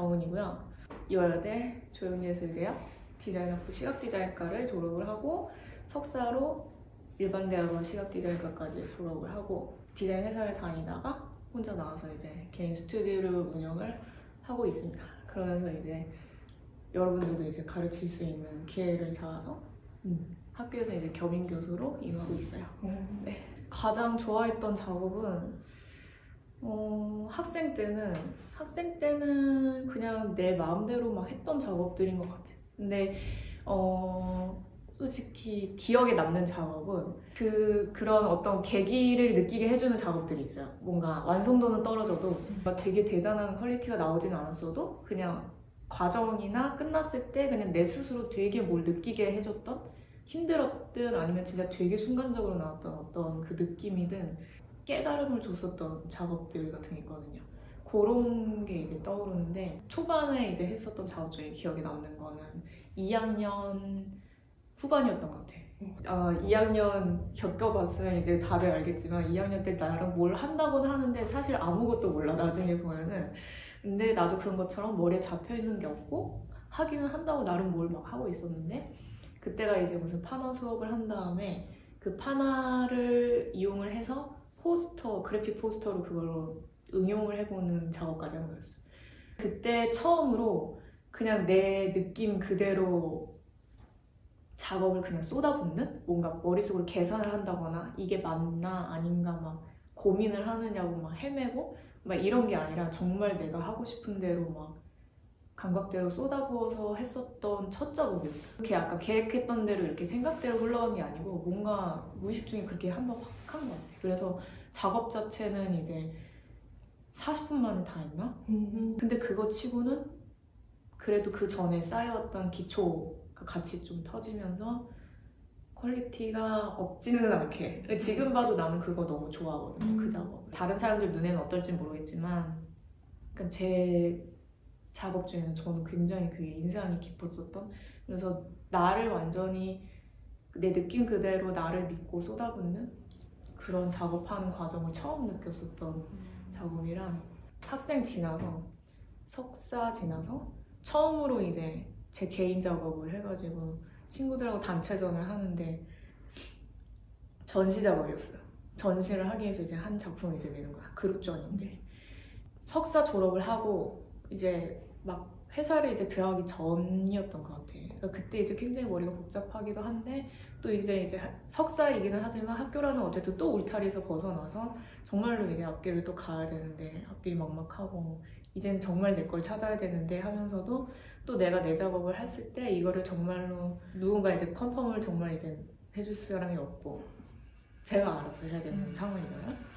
정은이고요. 이화여대 조형예술대학 디자인학부 시각디자인과를 졸업을 하고 석사로 일반대학원 시각디자인과까지 졸업을 하고 디자인 회사를 다니다가 혼자 나와서 이제 개인 스튜디오를 운영을 하고 있습니다. 그러면서 이제 여러분들도 이제 가르칠 수 있는 기회를 잡아서 학교에서 이제 겸임 교수로 임하고 있어요. 네. 가장 좋아했던 작업은 학생 때는 그냥 내 마음대로 막 했던 작업들인 것 같아요. 근데 솔직히 기억에 남는 작업은 그런 어떤 계기를 느끼게 해주는 작업들이 있어요. 뭔가 완성도는 떨어져도 되게 대단한 퀄리티가 나오진 않았어도 그냥 과정이나 끝났을 때 그냥 내 스스로 되게 뭘 느끼게 해줬던, 힘들었든 아니면 진짜 되게 순간적으로 나왔던 어떤 그 느낌이든 깨달음을 줬었던 작업들 같은 게 있거든요. 그런 게 이제 떠오르는데, 초반에 이제 했었던 작업 중에 기억에 남는 거는 2학년 후반이었던 것 같아요. 2학년 겪어봤으면 이제 다들 알겠지만 2학년 때 나랑 뭘 한다고는 하는데 사실 아무것도 몰라, 나중에 보면은. 근데 나도 그런 것처럼 머리에 잡혀있는 게 없고 하기는 한다고 나름 뭘 막 하고 있었는데, 그때가 이제 무슨 판화 수업을 한 다음에 그 판화를 이용을 해서 포스터, 그래픽 포스터로 그걸로 응용을 해보는 작업까지 한 거였어요. 그때 처음으로 그냥 내 느낌 그대로 작업을 그냥 쏟아붓는? 뭔가 머릿속으로 계산을 한다거나 이게 맞나 아닌가 막 고민을 하느냐고 막 헤매고 막 이런 게 아니라 정말 내가 하고 싶은 대로 막 감각대로 쏟아부어서 했었던 첫 작업이었어요. 그렇게 약간 계획했던 대로 이렇게 생각대로 흘러간 게 아니고 뭔가 무의식 중에 그렇게 한번 확 한 것 같아요. 그래서 작업 자체는 이제 40분 만에 다 했나? 근데 그거 치고는 그래도 그 전에 쌓여왔던 기초가 같이 좀 터지면서 퀄리티가 없지는 않게, 지금 봐도 나는 그거 너무 좋아하거든요. 그 작업. 다른 사람들 눈에는 어떨지 모르겠지만 그러니까 제 작업 중에는 저는 굉장히 그게 인상이 깊었었던, 그래서 나를 완전히 내 느낌 그대로 나를 믿고 쏟아붓는 그런 작업하는 과정을 처음 느꼈었던 작업이랑, 학생 지나서 석사 지나서 처음으로 이제 제 개인 작업을 해가지고 친구들하고 단체전을 하는데 전시 작업이었어요. 전시를 하기 위해서 이제 한 작품을 이제 내는 거야. 그룹전인데 석사 졸업을 하고 이제 막 회사를 이제 들어가기 전이었던 것 같아. 그러니까 그때 이제 굉장히 머리가 복잡하기도 한데 또 이제 석사이기는 하지만 학교라는 어쨌든 또 울타리에서 벗어나서 정말로 이제 앞길을 또 가야 되는데 앞길이 막막하고 이제는 정말 내 걸 찾아야 되는데 하면서도 또 내가 내 작업을 했을 때 이거를 정말로 누군가 이제 컨펌을 정말 이제 해줄 사람이 없고 제가 알아서 해야 되는 상황이잖아요.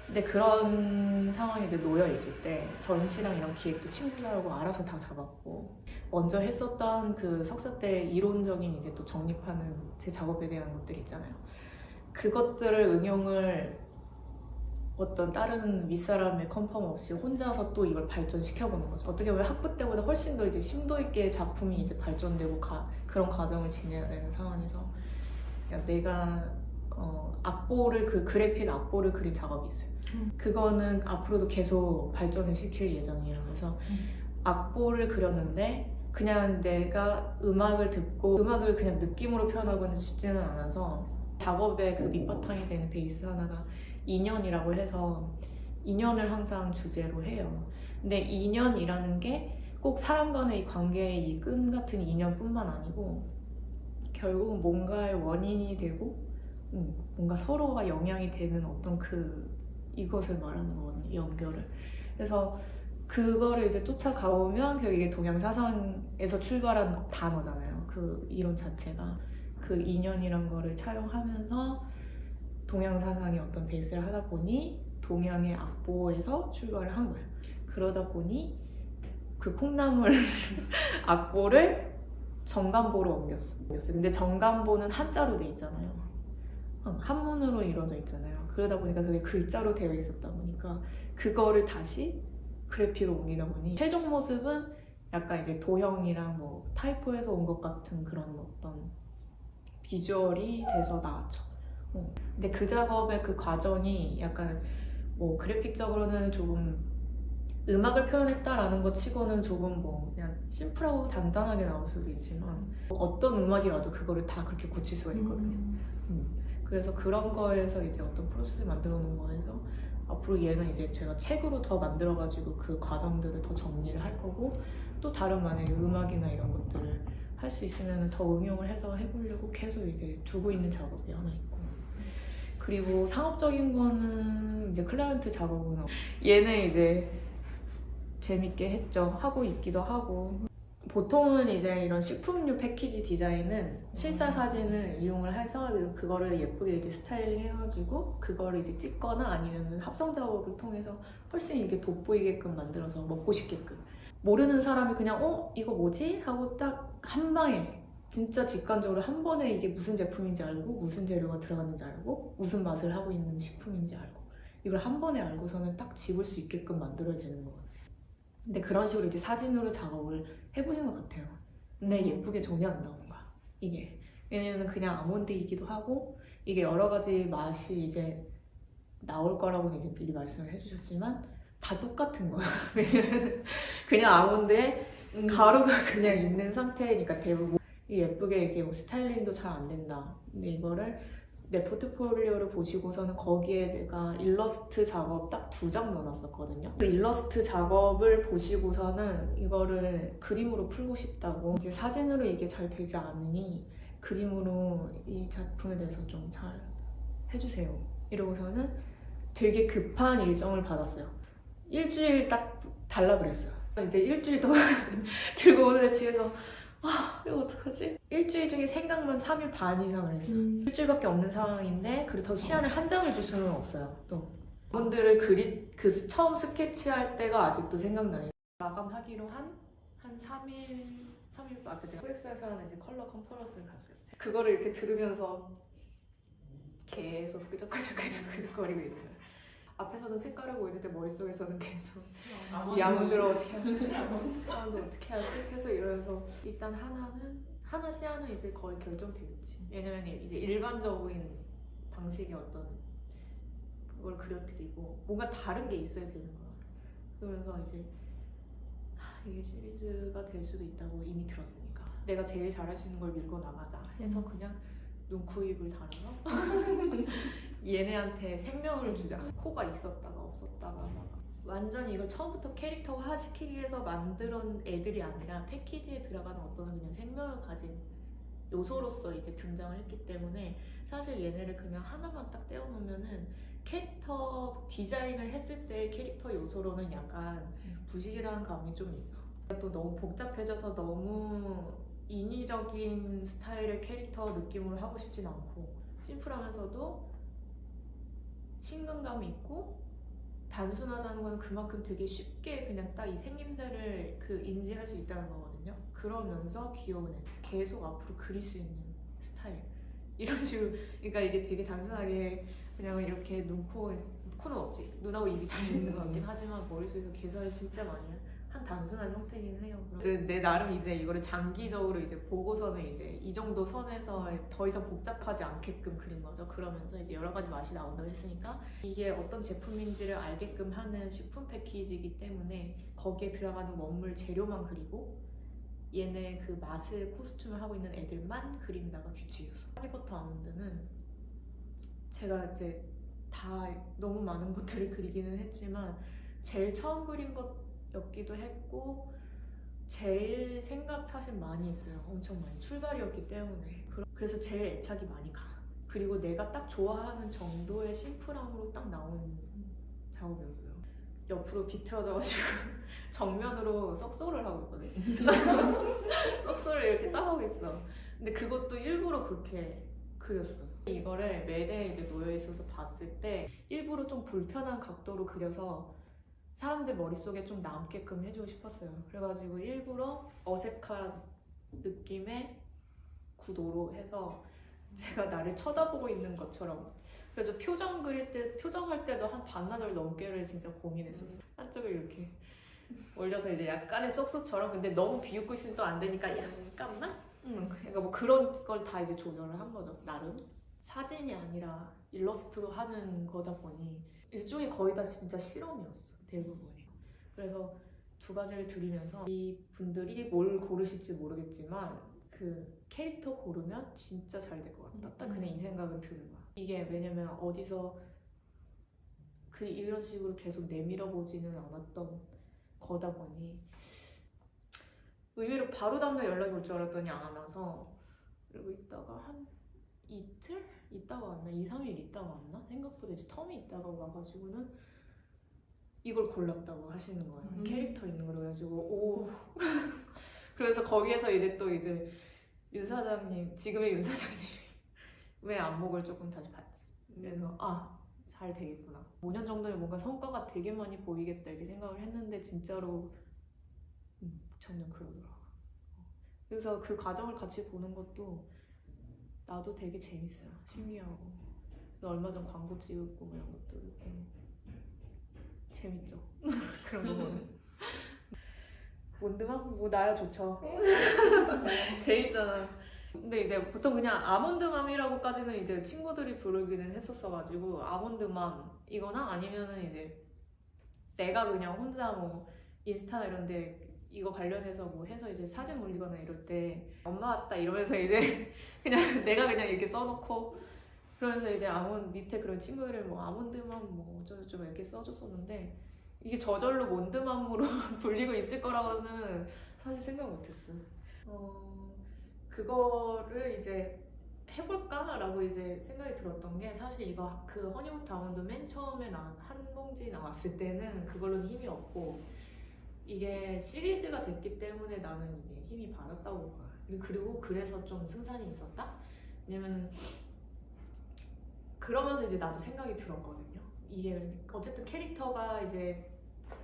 근데 그런 상황에 이제 놓여 있을 때 전시랑 이런 기획도 친구들하고 알아서 다 잡았고, 먼저 했었던 그 석사 때 이론적인 이제 또 정립하는 제 작업에 대한 것들 있잖아요. 그것들을 응용을 어떤 다른 윗사람의 컨펌 없이 혼자서 또 이걸 발전시켜보는 거죠. 어떻게 보면 학부 때보다 훨씬 더 이제 심도 있게 작품이 이제 발전되고 그런 과정을 지내야 되는 상황에서 내가 악보를 그 그래픽 악보를 그린 작업이 있어요. 그거는 앞으로도 계속 발전을 시킬 예정이에요. 그래서 악보를 그렸는데 그냥 내가 음악을 듣고 음악을 그냥 느낌으로 표현하고는 싶지는 않아서 작업의 그 밑바탕이 되는 베이스 하나가 인연이라고 해서 인연을 항상 주제로 해요. 근데 인연이라는 게 꼭 사람 간의 이 관계의 이 끈 같은 인연뿐만 아니고 결국은 뭔가의 원인이 되고 뭔가 서로가 영향이 되는 어떤 이것을 말하는 거거든요. 연결을. 그래서 그거를 이제 쫓아가보면 결국 이게 동양사상에서 출발한 단어잖아요. 그 이론 자체가. 그 인연이란 거를 차용하면서 동양사상의 어떤 베이스를 하다 보니 동양의 악보에서 출발을 한 거예요. 그러다 보니 그 콩나물 악보를 정간보로 옮겼어요. 근데 정간보는 한자로 돼 있잖아요. 한문으로 이루어져 있잖아요. 그러다 보니까 그게 글자로 되어 있었다 보니까 그거를 다시 그래픽으로 옮기다 보니 최종 모습은 약간 이제 도형이랑 뭐 타이포에서 온 것 같은 그런 어떤 비주얼이 돼서 나왔죠. 근데 그 작업의 그 과정이 약간 뭐 그래픽적으로는 조금 음악을 표현했다라는 것 치고는 조금 뭐 그냥 심플하고 단단하게 나올 수도 있지만 어떤 음악이 와도 그거를 다 그렇게 고칠 수가 있거든요. 그래서 그런 거에서 이제 어떤 프로세스를 만들어 놓은 거에서 앞으로 얘는 이제 제가 책으로 더 만들어가지고 그 과정들을 더 정리를 할 거고 또 다른 만약에 음악이나 이런 것들을 할 수 있으면 더 응용을 해서 해보려고 계속 이제 두고 있는 작업이 하나 있고 그리고 상업적인 거는 이제 클라이언트 작업은 얘는 이제 재밌게 했죠. 하고 있기도 하고 보통은 이제 이런 식품류 패키지 디자인은 실사 사진을 이용을 해서 그거를 예쁘게 이제 스타일링 해가지고 그거를 이제 찍거나 아니면 합성 작업을 통해서 훨씬 이게 돋보이게끔 만들어서 먹고 싶게끔 모르는 사람이 그냥 이거 뭐지? 하고 딱 한 방에 진짜 직관적으로 한 번에 이게 무슨 제품인지 알고 무슨 재료가 들어갔는지 알고 무슨 맛을 하고 있는 식품인지 알고 이걸 한 번에 알고서는 딱 집을 수 있게끔 만들어야 되는 거거든요. 근데 그런 식으로 이제 사진으로 작업을 해보신 것 같아요. 근데 예쁘게 전혀 안 나오는 거야 이게. 왜냐면 그냥 아몬드이기도 하고 이게 여러 가지 맛이 이제 나올 거라고는 이제 미리 말씀을 해주셨지만 다 똑같은 거야. 왜냐면 그냥 아몬드에 가루가 그냥 있는 상태니까 대부분 예쁘게 이게 뭐 스타일링도 잘 안 된다. 근데 이거를 내 포트폴리오를 보시고서는 거기에 내가 일러스트 작업 딱 2장 넣어놨었거든요. 그 일러스트 작업을 보시고서는 이거를 그림으로 풀고 싶다고 이제 사진으로 이게 잘 되지 않으니 그림으로 이 작품에 대해서 좀 잘 해주세요. 이러고서는 되게 급한 일정을 받았어요. 일주일 딱 달라 그랬어요. 이제 일주일 동안 들고 오는데 집에서 이거 어떡하지? 일주일 중에 생각만 3일 반 이상을 했어요. 일주일밖에 없는 상황인데 그리고 더 시간을 한 장을 줄 수는 없어요. 또 분들을 처음 스케치할 때가 아직도 생각나요. 마감하기로 한 3일 앞에 제가 코엑스에서 하는 이제 컬러 컨퍼런스를 갔어요. 그거를 이렇게 들으면서 계속 끄적끄적거리고 있는 거예요. 앞에서는 색깔을 보이는데 머릿속에서는 계속 이 아몬드를 어떻게 하지? 아몬드 어떻게 하지? 계속 이러면서 일단 하나 시야는 이제 거의 결정되겠지. 왜냐면 이제 일반적인 방식의 어떤 그걸 그려드리고 뭔가 다른 게 있어야 되는 거야. 그러면서 이제 이게 시리즈가 될 수도 있다고 이미 들었으니까 내가 제일 잘할 수 있는 걸 밀고 나가자 해서 그냥 눈, 코, 입을 다뤄서 얘네한테 생명을 주자. 코가 있었다가 없었다가 완전히 이걸 처음부터 캐릭터화 시키기 위해서 만든 애들이 아니라 패키지에 들어가는 어떤 그냥 생명을 가진 요소로서 이제 등장을 했기 때문에 사실 얘네를 그냥 하나만 딱 떼어놓으면은 캐릭터 디자인을 했을 때 캐릭터 요소로는 약간 부실한 감이 좀 있어. 또 너무 복잡해져서 너무 인위적인 스타일의 캐릭터 느낌으로 하고 싶진 않고 심플하면서도 친근감이 있고 단순하다는 거는 그만큼 되게 쉽게 그냥 딱 이 생김새를 인지할 수 있다는 거거든요. 그러면서 귀여운 애들 계속 앞으로 그릴 수 있는 스타일 이런 식으로 그러니까 이게 되게 단순하게 그냥 이렇게 코는 없지 눈하고 입이 달려있는 것 같긴 하지만 머릿속에서 계산을 진짜 많이 한 단순한 형태긴 해요. 내 나름 이제 이거를 장기적으로 이제 보고서는 이제 이 정도 선에서 더 이상 복잡하지 않게끔 그린 거죠. 그러면서 이제 여러 가지 맛이 나온다고 했으니까 이게 어떤 제품인지를 알게끔 하는 식품 패키지이기 때문에 거기에 들어가는 원물 재료만 그리고 얘네 그 맛을 코스튬을 하고 있는 애들만 그린다가 규칙이었어. 하니버터 아몬드는 제가 이제 다 너무 많은 것들을 그리기는 했지만 제일 처음 그린 것였기도 했고 제일 생각 사실 많이 했어요. 엄청 많이 출발이었기 때문에 그래서 제일 애착이 많이 가. 그리고 내가 딱 좋아하는 정도의 심플함으로 딱 나온 작업이었어요. 옆으로 비틀어져가지고 정면으로 썩소를 하고 있거든. 썩소를 이렇게 딱 하고 있어. 근데 그것도 일부러 그렇게 그렸어. 이거를 매대에 이제 놓여 있어서 봤을 때 일부러 좀 불편한 각도로 그려서 사람들 머릿속에 좀 남게끔 해주고 싶었어요. 그래가지고 일부러 어색한 느낌의 구도로 해서 제가 나를 쳐다보고 있는 것처럼 그래서 표정할 때도 한 반나절 넘게를 진짜 고민했었어요. 한쪽을 이렇게 올려서 이제 약간의 쏙쏙처럼 근데 너무 비웃고 있으면 또 안 되니까 약간만? 그러니까 뭐 그런 걸 다 이제 조절을 한 거죠. 나름 사진이 아니라 일러스트로 하는 거다 보니 일종의 거의 다 진짜 실험이었어 대부분이. 그래서 두 가지를 드리면서 이 분들이 뭘 고르실지 모르겠지만 그 캐릭터 고르면 진짜 잘 될 것 같다. 딱 그냥 이 생각은 드는 거야. 이게 왜냐면 어디서 그 이런 식으로 계속 내밀어 보지는 않았던 거다 보니 의외로 바로 다음날 연락이 올 줄 알았더니 안 와서 그리고 있다가 한 이틀 있다가 왔나? 2, 3일 있다가 왔나? 생각보다 이제 텀이 있다가 와가지고는 이걸 골랐다고 하시는 거예요. 캐릭터 있는 걸 그래가지고 오 그래서 거기에서 이제 또 이제 윤 사장님 지금의 윤 사장님의 안목을 조금 다시 봤지. 그래서 잘 되겠구나. 5년 정도면 뭔가 성과가 되게 많이 보이겠다 이렇게 생각을 했는데 진짜로 정녕 그러더라고. 그래서 그 과정을 같이 보는 것도 나도 되게 재밌어요. 신기하고. 얼마 전 광고 찍었고 뭐 이런 것도 재밌죠. 그런 거 보면. 몬드맘? 뭐 나야 좋죠. 재밌잖아. 근데 이제 보통 그냥 아몬드맘이라고까지는 이제 친구들이 부르기는 했었어가지고 아몬드맘이거나 아니면은 이제 내가 그냥 혼자 뭐 인스타나 이런데 이거 관련해서 뭐 해서 이제 사진 올리거나 이럴 때 엄마 왔다 이러면서 이제 그냥 내가 그냥 이렇게 써놓고 그러면서 이제 밑에 그런 친구들을 뭐 아몬드맘 뭐 어쩌고저쩌고 이렇게 써줬었는데 이게 저절로 몬드맘으로 불리고 있을 거라고는 사실 생각 못했어. 그거를 이제 해볼까라고 이제 생각이 들었던 게 사실 이거 그 허니버터 아몬드 맨 처음에 한 봉지 나왔을 때는 그걸로는 힘이 없고 이게 시리즈가 됐기 때문에 나는 이게 힘이 받았다고 봐. 그리고 그래서 좀 승산이 있었다? 왜냐면 그러면서 이제 나도 생각이 들었거든요. 이게 어쨌든 캐릭터가 이제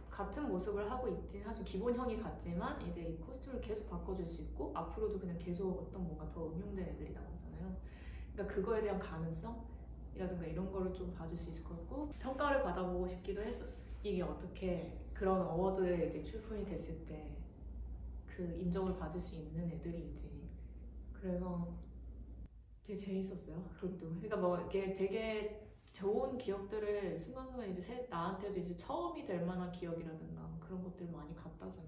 같은 모습을 하고 있긴 하죠. 기본형이 같지만 이제 이 코스튬을 계속 바꿔줄 수 있고 앞으로도 그냥 계속 어떤 뭔가 더 응용된 애들이 나오잖아요. 그러니까 그거에 대한 가능성이라든가 이런 거를 좀 봐줄 수 있을 것 같고 평가를 받아보고 싶기도 했었어요. 이게 어떻게 그런 어워드에 이제 출품이 됐을 때 그 인정을 받을 수 있는 애들인지 그래서 되게 재밌었어요. 그것도. 그러니까 뭐 이게 되게 좋은 기억들을 순간순간 이제 나한테도 이제 처음이 될 만한 기억이라든가 그런 것들 많이 갖다 주네.